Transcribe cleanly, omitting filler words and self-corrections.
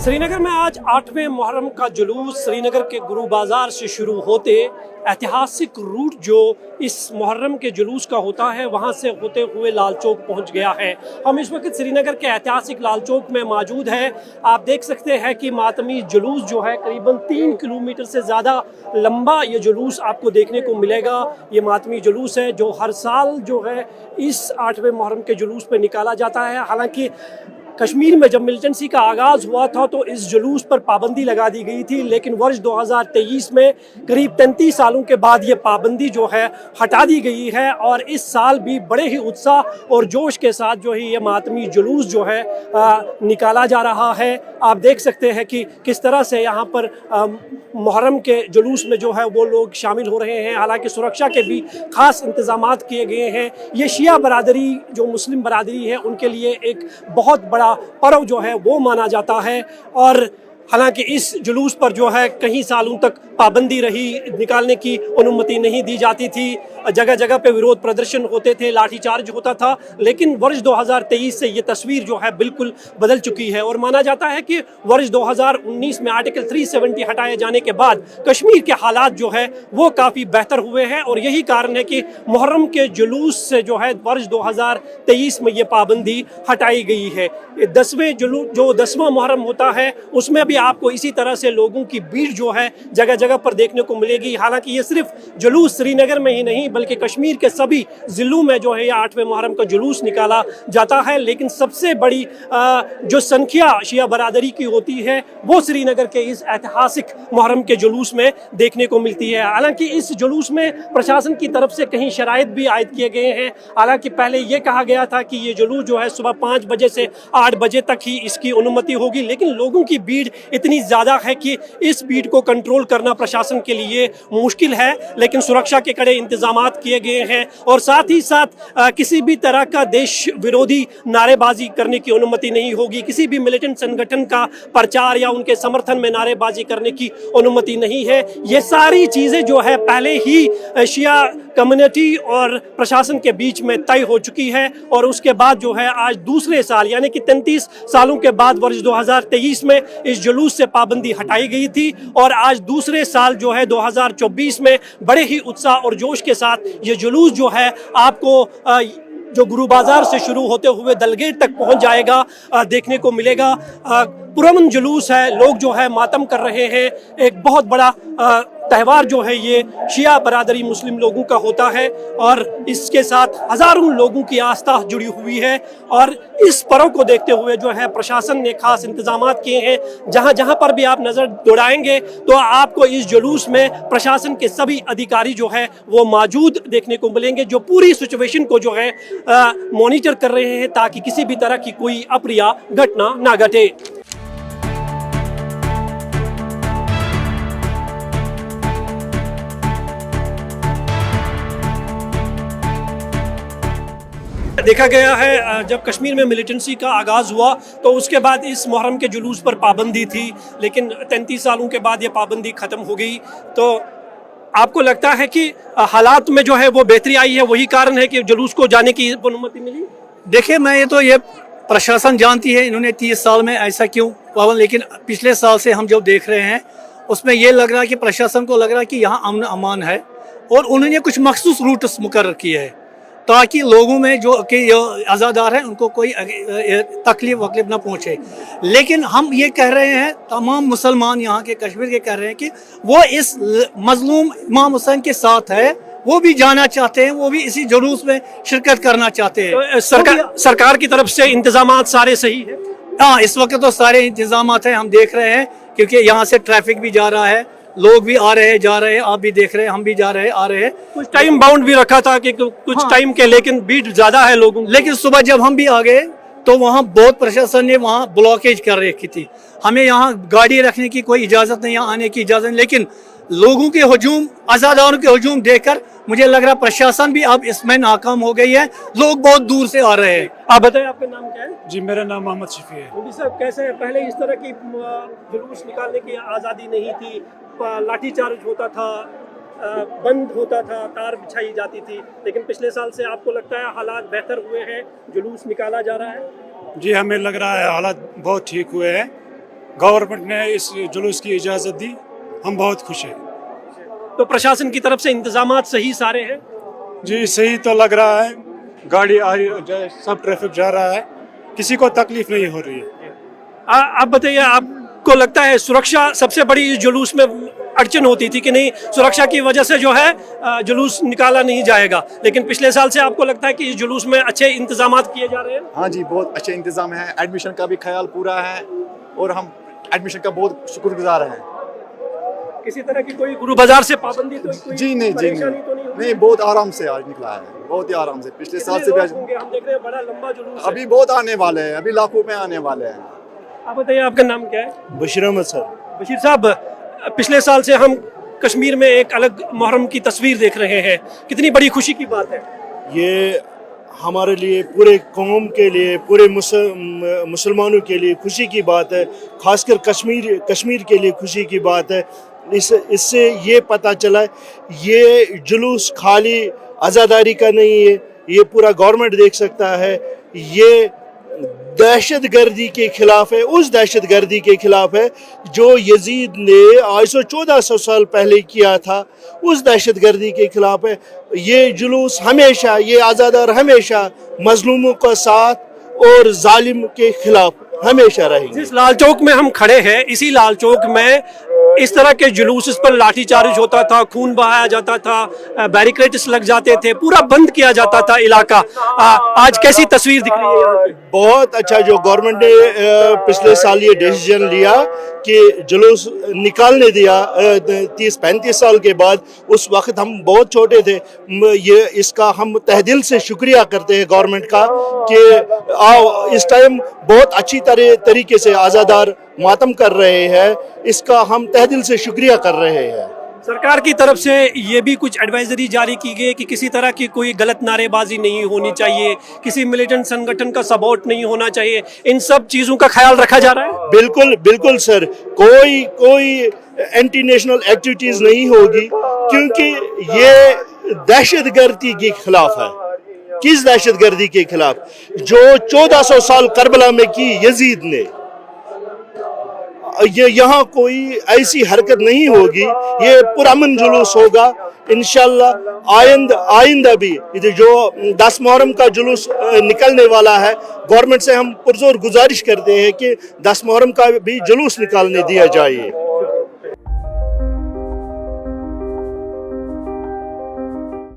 श्रीनगर में आज 8वें मुहर्रम का जुलूस श्रीनगर के गुरु बाजार से शुरू होते ऐतिहासिक रूट जो इस मुहर्रम के जुलूस का होता है वहां से होते हुए लाल चौक पहुंच गया है। हम इस वक्त श्रीनगर के ऐतिहासिक लाल चौक में मौजूद हैं। आप देख सकते हैं कि मातमी जुलूस जो है करीबन 3 किलोमीटर से ज़्यादा लंबा ये जुलूस आपको देखने को मिलेगा। ये मातमी जुलूस है जो हर साल जो है इस 8वें मुहर्रम के जुलूस पर निकाला जाता है। हालांकि कश्मीर में जब मिलिटेंसी का आगाज़ हुआ था तो इस जुलूस पर पाबंदी लगा दी गई थी, लेकिन वर्ष 2023 में करीब 33 सालों के बाद ये पाबंदी जो है हटा दी गई है और इस साल भी बड़े ही उत्साह और जोश के साथ जो है ये मातमी जुलूस जो है निकाला जा रहा है। आप देख सकते हैं कि किस तरह से यहाँ पर मुहर्रम के जुलूस में जो है वो लोग शामिल हो रहे हैं। हालांकि सुरक्षा के भी ख़ास इंतजामात किए गए हैं। ये शिया बरादरी जो मुस्लिम बरादरी है उनके लिए एक बहुत बड़ा पर्व जो है वो माना जाता है। और हालांकि इस जुलूस पर जो है कई सालों तक पाबंदी रही, निकालने की अनुमति नहीं दी जाती थी, जगह जगह पे विरोध प्रदर्शन होते थे, लाठीचार्ज होता था। लेकिन वर्ष 2023 से ये तस्वीर जो है बिल्कुल बदल चुकी है और माना जाता है कि वर्ष 2019 में आर्टिकल 370 हटाए जाने के बाद कश्मीर के हालात जो है वो काफ़ी बेहतर हुए हैं और यही कारण है कि मुहर्रम के जुलूस से जो है वर्ष 2023 में ये पाबंदी हटाई गई है। 10वां मुहर्रम होता है उसमें भी आपको इसी तरह से लोगों की भीड़ जो है जगह जगह पर देखने को मिलेगी। हालांकि ये सिर्फ जुलूस श्रीनगर में ही नहीं बल्कि कश्मीर के सभी ज़िलों में जो है ये 8वें मुहर्रम का जुलूस निकाला जाता है। लेकिन सबसे बड़ी जो संख्या शिया बरादरी की होती है वो श्रीनगर के इस ऐतिहासिक मुहर्रम के जुलूस में देखने को मिलती है। हालांकि इस जुलूस में प्रशासन की तरफ से कहीं शराइत भी आयद किए गए हैं। हालांकि पहले ये कहा गया था कि ये जुलूस जो है सुबह 5 बजे से 8 बजे तक ही इसकी अनुमति होगी, लेकिन लोगों की भीड़ इतनी ज़्यादा है कि इस भीड़ को कंट्रोल करना प्रशासन के लिए मुश्किल है। लेकिन सुरक्षा के कड़े इंतजामात किए गए हैं और साथ ही साथ किसी भी तरह का देश विरोधी नारेबाजी करने की अनुमति नहीं होगी। किसी भी मिलिटेंट संगठन का प्रचार या उनके समर्थन में नारेबाजी करने की अनुमति नहीं है। ये सारी चीज़ें जो है पहले ही शिया कम्युनिटी और प्रशासन के बीच में तय हो चुकी है और उसके बाद जो है आज दूसरे साल यानी कि 33 सालों के बाद वर्ष 2023 में इस जुलूस से पाबंदी हटाई गई थी और आज दूसरे साल जो है 2024 में बड़े ही उत्साह और जोश के साथ ये जुलूस जो है आपको जो गुरु बाजार से शुरू होते हुए दलगेट तक पहुंच जाएगा देखने को मिलेगा। पुरअमन जुलूस है, लोग जो है मातम कर रहे हैं। एक बहुत बड़ा त्यौहार जो है ये शिया बरादरी मुस्लिम लोगों का होता है और इसके साथ हज़ारों लोगों की आस्था जुड़ी हुई है और इस पर्व को देखते हुए जो है प्रशासन ने खास इंतजामात किए हैं। जहां जहां पर भी आप नज़र दौड़ाएंगे तो आपको इस जुलूस में प्रशासन के सभी अधिकारी जो है वो मौजूद देखने को मिलेंगे जो पूरी सिचुएशन को जो है मॉनिटर कर रहे हैं ताकि किसी भी तरह की कोई अप्रिय घटना ना घटे। देखा गया है जब कश्मीर में मिलिटेंसी का आगाज़ हुआ तो उसके बाद इस मुहर्रम के जुलूस पर पाबंदी थी, लेकिन 33 सालों के बाद ये पाबंदी ख़त्म हो गई। तो आपको लगता है कि हालात में जो है वो बेहतरी आई है, वही कारण है कि जुलूस को जाने की अनुमति मिली? देखिए, मैं ये प्रशासन जानती है इन्होंने 30 साल में ऐसा क्यों पाबंद, लेकिन पिछले साल से हम जो देख रहे हैं उसमें ये लग रहा है कि प्रशासन को लग रहा है कि यहाँ अमन अमान है और उन्होंने कुछ मखसूस रूट्स मुकर्रर किए हैं ताकि लोगों में जो कि आज़ादार हैं उनको कोई तकलीफ वकलीफ ना पहुँचे। लेकिन हम ये कह रहे हैं, तमाम मुसलमान यहाँ के कश्मीर के कह रहे हैं कि वो इस मजलूम इमाम हुसैन के साथ है, वो भी जाना चाहते हैं, वो भी इसी जुलूस में शिरकत करना चाहते हैं। तो सरकार की तरफ से इंतजामात सारे सही है? हाँ, इस वक्त तो सारे इंतजामात हैं, हम देख रहे हैं क्योंकि यहाँ से ट्रैफिक भी जा रहा है, लोग भी आ रहे हैं जा रहे हैं, आप भी देख रहे हैं, हम भी जा रहे हैं आ रहे हैं। कुछ टाइम बाउंड भी रखा था कि कुछ टाइम के, लेकिन भीड़ ज़्यादा है लोगों। लेकिन सुबह जब हम भी आ गए तो वहाँ बहुत प्रशासन ने वहाँ ब्लॉकेज कर रखी थी। हमें यहाँ गाड़ी रखने की कोई इजाज़त नहीं, यहाँ आने की इजाज़त नहीं। लेकिन लोगों के हजूम, आज़ादारों के हजूम देखकर मुझे लग रहा प्रशासन भी अब इसमें नाकाम हो गई है। लोग बहुत दूर से आ रहे हैं। आप बताएं, आपका नाम क्या है? जी, मेरा नाम मोहम्मद शफी है। मोदी साहब, कैसे है? पहले इस तरह की जुलूस निकालने की आज़ादी नहीं थी, लाठीचार्ज होता था, बंद होता था, तार बिछाई जाती थी, लेकिन पिछले साल से आपको लगता है हालात बेहतर हुए हैं, जुलूस निकाला जा रहा है? जी, हमें लग रहा है हालात बहुत ठीक हुए हैं। गवर्नमेंट ने इस जुलूस की इजाज़त दी, हम बहुत खुश हैं। तो प्रशासन की तरफ से इंतजामात सही सारे हैं? जी सही तो लग रहा है, गाड़ी आ रही, सब ट्रैफिक जा रहा है, किसी को तकलीफ नहीं हो रही है। आप बताइए, आपको लगता है सुरक्षा सबसे बड़ी इस जुलूस में अड़चन होती थी कि नहीं, सुरक्षा की वजह से जो है जुलूस निकाला नहीं जाएगा, लेकिन पिछले साल से आपको लगता है कि इस जुलूस में अच्छे इंतजामात किए जा रहे हैं? हाँ जी, बहुत अच्छे इंतजाम है, एडमिशन का भी ख्याल पूरा है और हम एडमिशन का बहुत शुक्रगुजार हैं। किसी तरह की कोई गुरु बाजार से पाबंदी तो कोई जी नहीं, परेशानी तो नहीं हुई? नहीं, बहुत आराम से आज निकला है, बहुत ही आराम से। पिछले साल से भी आज, होंगे, हम देख रहे हैं बड़ा लंबा जुलूस है। अभी बहुत आने वाले हैं, अभी लाखों में आने वाले हैं। आप बताइए, आपका नाम क्या है? बशीर अहमद सर। बशीर साहब, पिछले साल से हम कश्मीर में एक अलग मुहर्रम की तस्वीर देख रहे हैं, कितनी बड़ी खुशी की बात है। ये हमारे लिए, पूरे कौम के लिए, पूरे मुसलमानों के लिए खुशी की बात है, खासकर कश्मीर के लिए खुशी की बात है। इससे ये पता चला ये जुलूस खाली आज़ादारी का नहीं है, ये पूरा गवर्नमेंट देख सकता है, ये दहशतगर्दी के खिलाफ है, उस दहशतगर्दी के खिलाफ है जो यजीद ने आज से 1400 साल पहले किया था, उस दहशतगर्दी के खिलाफ है। ये जुलूस हमेशा, ये आज़ादार हमेशा मजलूमों का साथ और जालिम के खिलाफ हमेशा रहेंगे। जिस लाल चौक में हम खड़े हैं, इसी लाल चौक में इस तरह के जुलूस, इस पर लाठीचार्ज होता था, खून बहाया जाता था, बैरिकेड्स लग जाते थे, पूरा बंद किया जाता था इलाका। आज कैसी तस्वीर दिख रही है यहाँ पे? बहुत अच्छा जो गवर्नमेंट ने पिछले साल ये डिसीजन लिया कि जुलूस निकालने दिया 30-35 साल के बाद। उस वक्त हम बहुत छोटे थे, ये इसका हम तहे दिल से शुक्रिया करते हैं गवर्नमेंट का कि इस टाइम बहुत अच्छी तरीके से आज़ादार मातम कर रहे हैं, इसका हम तहे दिल से शुक्रिया कर रहे हैं। सरकार की तरफ से ये भी कुछ एडवाइजरी जारी की गई कि किसी तरह की कोई गलत नारेबाजी नहीं होनी चाहिए, किसी मिलिटेंट संगठन का सपोर्ट नहीं होना चाहिए, इन सब चीज़ों का ख्याल रखा जा रहा है? बिल्कुल बिल्कुल सर, कोई एंटी नेशनल एक्टिविटीज नहीं होगी, क्योंकि ये दहशतगर्दी के खिलाफ है। किस दहशतगर्दी के खिलाफ? जो 1400 साल करबला में की यजीद ने, ये यहाँ कोई ऐसी हरकत नहीं होगी, ये पुरअमन जुलूस होगा इंशाल्लाह। आइंदा भी जो 10 मुहर्रम का जुलूस निकलने वाला है, गवर्नमेंट से हम पुरजोर गुजारिश करते हैं कि 10 मुहर्रम का भी जुलूस निकालने दिया जाए।